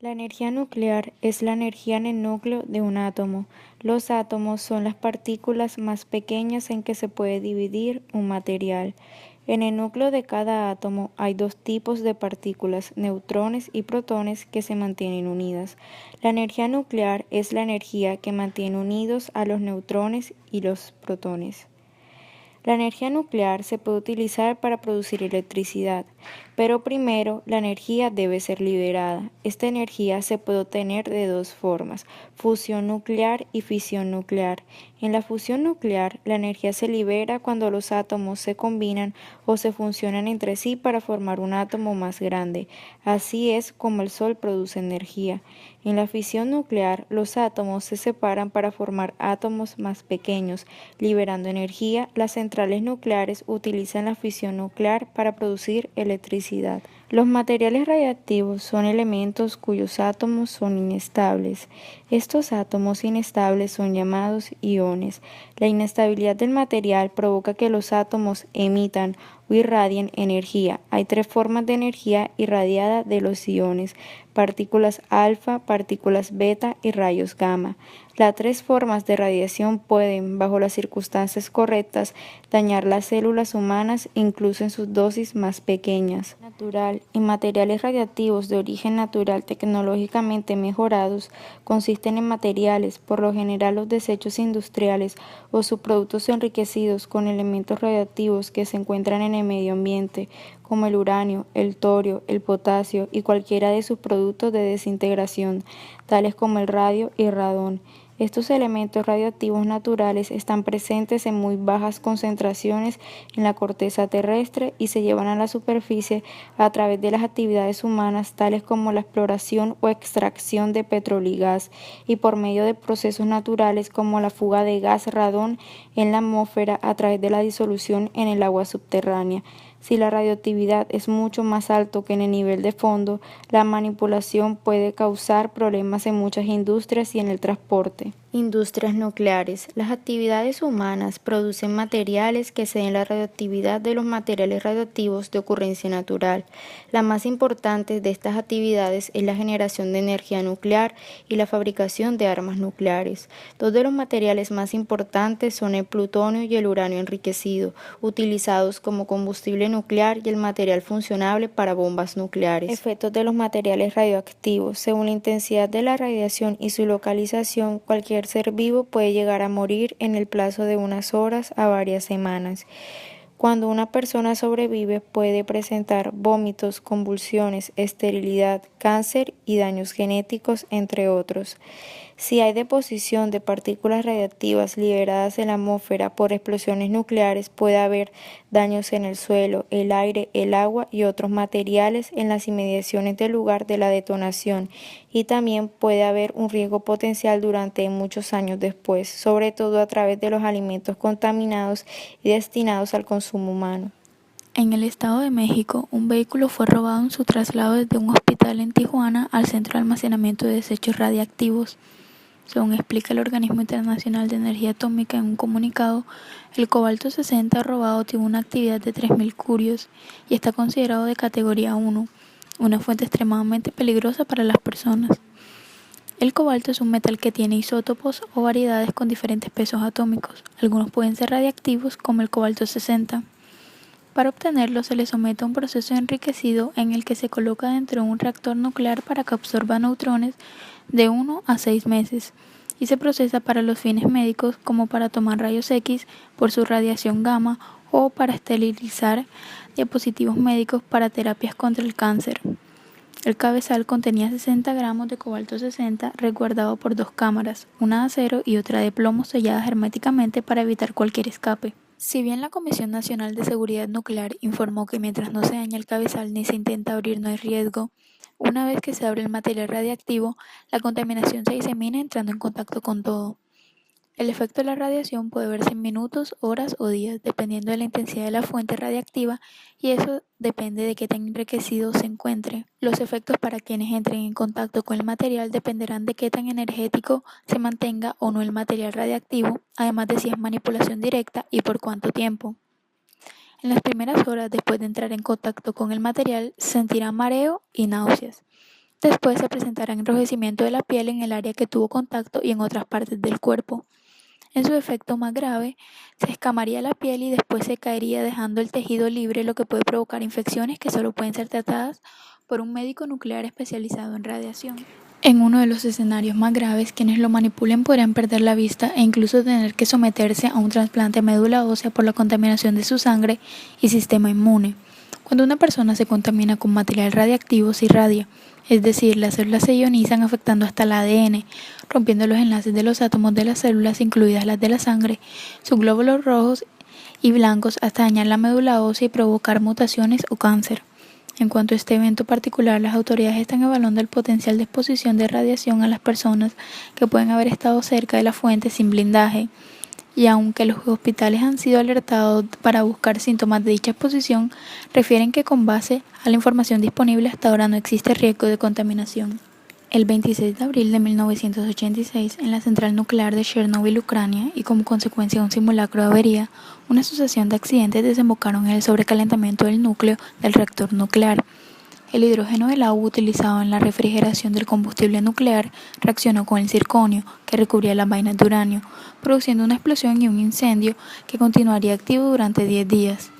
La energía nuclear es la energía en el núcleo de un átomo. Los átomos son las partículas más pequeñas en que se puede dividir un material. En el núcleo de cada átomo hay dos tipos de partículas, neutrones y protones, que se mantienen unidas. La energía nuclear es la energía que mantiene unidos a los neutrones y los protones. La energía nuclear se puede utilizar para producir electricidad, pero primero la energía debe ser liberada. Esta energía se puede obtener de dos formas: fusión nuclear y fisión nuclear. En la fusión nuclear, la energía se libera cuando los átomos se combinan o se fusionan entre sí para formar un átomo más grande. Así es como el Sol produce energía. En la fisión nuclear, los átomos se separan para formar átomos más pequeños, liberando energía. Las centrales nucleares utilizan la fisión nuclear para producir electricidad. Los materiales radiactivos son elementos cuyos átomos son inestables. Estos átomos inestables son llamados iones. La inestabilidad del material provoca que los átomos emitan o irradien energía. Hay tres formas de energía irradiada de los iones: partículas alfa, partículas beta y rayos gamma. Las tres formas de radiación pueden, bajo las circunstancias correctas, dañar las células humanas, incluso en sus dosis más pequeñas. Natural y materiales radiactivos de origen natural tecnológicamente mejorados consisten en materiales, por lo general los desechos industriales o subproductos enriquecidos con elementos radiactivos que se encuentran en el medio ambiente, como el uranio, el torio, el potasio y cualquiera de sus productos de desintegración, tales como el radio y radón. Estos elementos radioactivos naturales están presentes en muy bajas concentraciones en la corteza terrestre y se llevan a la superficie a través de las actividades humanas, tales como la exploración o extracción de petróleo y gas, y por medio de procesos naturales como la fuga de gas radón en la atmósfera a través de la disolución en el agua subterránea. Si la radioactividad es mucho más alto que en el nivel de fondo, la manipulación puede causar problemas en muchas industrias y en el transporte. Industrias nucleares. Las actividades humanas producen materiales que ceden la radioactividad de los materiales radioactivos de ocurrencia natural. La más importante de estas actividades es la generación de energía nuclear y la fabricación de armas nucleares. Dos de los materiales más importantes son el plutonio y el uranio enriquecido, utilizados como combustible nuclear, y el material funcionable para bombas nucleares. Efectos de los materiales radioactivos. Según la intensidad de la radiación y su localización, cualquier ser vivo puede llegar a morir en el plazo de unas horas a varias semanas. Cuando una persona sobrevive, puede presentar vómitos, convulsiones, esterilidad, cáncer y daños genéticos, entre otros. Si hay deposición de partículas radiactivas liberadas en la atmósfera por explosiones nucleares, puede haber daños en el suelo, el aire, el agua y otros materiales en las inmediaciones del lugar de la detonación, y también puede haber un riesgo potencial durante muchos años después, sobre todo a través de los alimentos contaminados y destinados al consumo humano. En el Estado de México, un vehículo fue robado en su traslado desde un hospital en Tijuana al Centro de Almacenamiento de Desechos Radiactivos. Según explica el Organismo Internacional de Energía Atómica en un comunicado, el cobalto 60 robado tiene una actividad de 3.000 curios y está considerado de categoría 1, una fuente extremadamente peligrosa para las personas. El cobalto es un metal que tiene isótopos o variedades con diferentes pesos atómicos. Algunos pueden ser radiactivos, como el cobalto 60. Para obtenerlo se le somete a un proceso enriquecido en el que se coloca dentro de un reactor nuclear para que absorba neutrones de 1 a 6 meses y se procesa para los fines médicos, como para tomar rayos X por su radiación gamma o para esterilizar dispositivos médicos para terapias contra el cáncer. El cabezal contenía 60 gramos de cobalto 60 resguardado por dos cámaras, una de acero y otra de plomo, selladas herméticamente para evitar cualquier escape. Si bien la Comisión Nacional de Seguridad Nuclear informó que mientras no se daña el cabezal ni se intenta abrir no hay riesgo, una vez que se abre el material radiactivo, la contaminación se disemina entrando en contacto con todo. El efecto de la radiación puede verse en minutos, horas o días, dependiendo de la intensidad de la fuente radiactiva, y eso depende de qué tan enriquecido se encuentre. Los efectos para quienes entren en contacto con el material dependerán de qué tan energético se mantenga o no el material radiactivo, además de si es manipulación directa y por cuánto tiempo. En las primeras horas después de entrar en contacto con el material, se sentirá mareo y náuseas. Después se presentará enrojecimiento de la piel en el área que tuvo contacto y en otras partes del cuerpo. En su efecto más grave, se escamaría la piel y después se caería dejando el tejido libre, lo que puede provocar infecciones que solo pueden ser tratadas por un médico nuclear especializado en radiación. En uno de los escenarios más graves, quienes lo manipulen podrían perder la vista e incluso tener que someterse a un trasplante de médula ósea por la contaminación de su sangre y sistema inmune. Cuando una persona se contamina con material radiactivo, se irradia, es decir, las células se ionizan afectando hasta el ADN, rompiendo los enlaces de los átomos de las células, incluidas las de la sangre, sus glóbulos rojos y blancos, hasta dañar la médula ósea y provocar mutaciones o cáncer. En cuanto a este evento particular, las autoridades están evaluando el potencial de exposición de radiación a las personas que pueden haber estado cerca de la fuente sin blindaje. Y aunque los hospitales han sido alertados para buscar síntomas de dicha exposición, refieren que con base a la información disponible hasta ahora no existe riesgo de contaminación. El 26 de abril de 1986, en la central nuclear de Chernobyl, Ucrania, y como consecuencia de un simulacro de avería, una sucesión de accidentes desembocaron en el sobrecalentamiento del núcleo del reactor nuclear. El hidrógeno del agua utilizado en la refrigeración del combustible nuclear reaccionó con el circonio, que recubría las vainas de uranio, produciendo una explosión y un incendio que continuaría activo durante 10 días.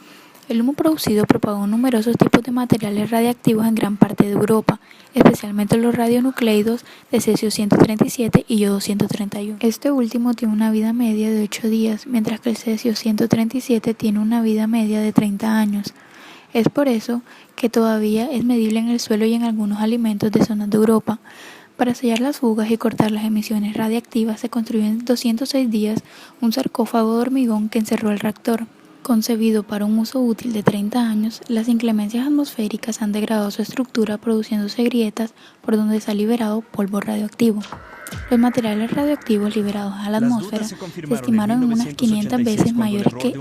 El humo producido propagó numerosos tipos de materiales radiactivos en gran parte de Europa, especialmente los radionucleidos de cesio-137 y yodo-131. Este último tiene una vida media de 8 días, mientras que el cesio-137 tiene una vida media de 30 años. Es por eso que todavía es medible en el suelo y en algunos alimentos de zonas de Europa. Para sellar las fugas y cortar las emisiones radiactivas se construyó en 206 días un sarcófago de hormigón que encerró el reactor. Concebido para un uso útil de 30 años, las inclemencias atmosféricas han degradado su estructura produciéndose grietas por donde se ha liberado polvo radioactivo. Los materiales radioactivos liberados a la atmósfera se estimaron en unas 500 veces mayores que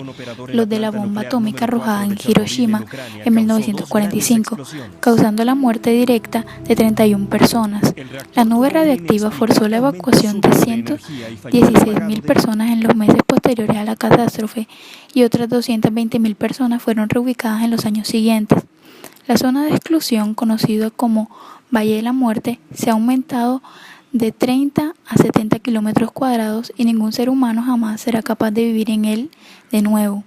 los de la bomba atómica arrojada en Hiroshima en 1945, causando la muerte directa de 31 personas. La nube radioactiva forzó la evacuación de 116.000 personas en los meses posteriores a la catástrofe y otras 220.000 personas fueron reubicadas en los años siguientes. La zona de exclusión, conocida como Valle de la Muerte, se ha aumentado de 30 a 70 kilómetros cuadrados y ningún ser humano jamás será capaz de vivir en él de nuevo.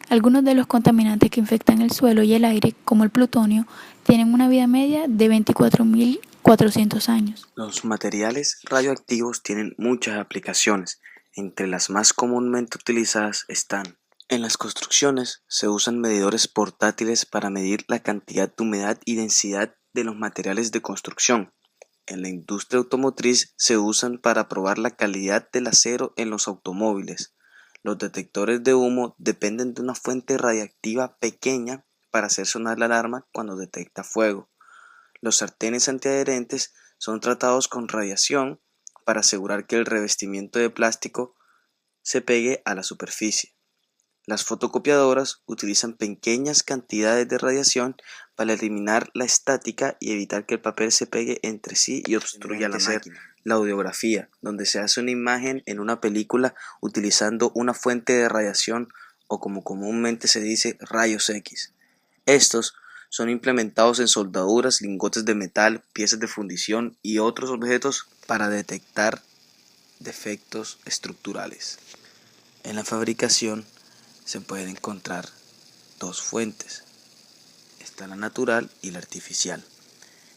Algunos de los contaminantes que infectan el suelo y el aire, como el plutonio, tienen una vida media de 24.400 años. Los materiales radioactivos tienen muchas aplicaciones. Entre las más comúnmente utilizadas están: en las construcciones se usan medidores portátiles para medir la cantidad de humedad y densidad de los materiales de construcción. En la industria automotriz se usan para probar la calidad del acero en los automóviles. Los detectores de humo dependen de una fuente radiactiva pequeña para hacer sonar la alarma cuando detecta fuego. Los sartenes antiadherentes son tratados con radiación para asegurar que el revestimiento de plástico se pegue a la superficie. Las fotocopiadoras utilizan pequeñas cantidades de radiación para eliminar la estática y evitar que el papel se pegue entre sí y obstruya la máquina. La audiografía, donde se hace una imagen en una película utilizando una fuente de radiación o, como comúnmente se dice, rayos X. Estos son implementados en soldaduras, lingotes de metal, piezas de fundición y otros objetos para detectar defectos estructurales. En la fabricación se pueden encontrar dos fuentes. Está la natural y la artificial.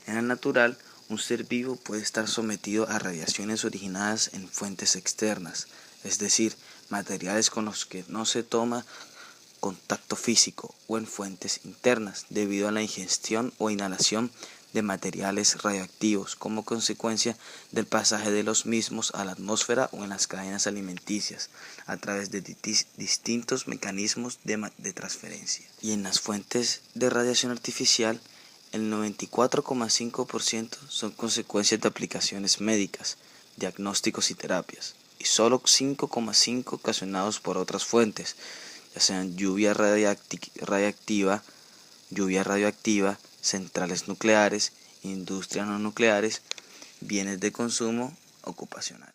En la natural, un ser vivo puede estar sometido a radiaciones originadas en fuentes externas, es decir, materiales con los que no se toma contacto físico, o en fuentes internas, debido a la ingestión o inhalación de materiales radioactivos como consecuencia del pasaje de los mismos a la atmósfera o en las cadenas alimenticias a través de distintos mecanismos de transferencia. Y en las fuentes de radiación artificial, el 94,5% son consecuencias de aplicaciones médicas, diagnósticos y terapias, y solo 5,5% ocasionados por otras fuentes, ya sean lluvia radioactiva, centrales nucleares, industrias no nucleares, bienes de consumo ocupacional.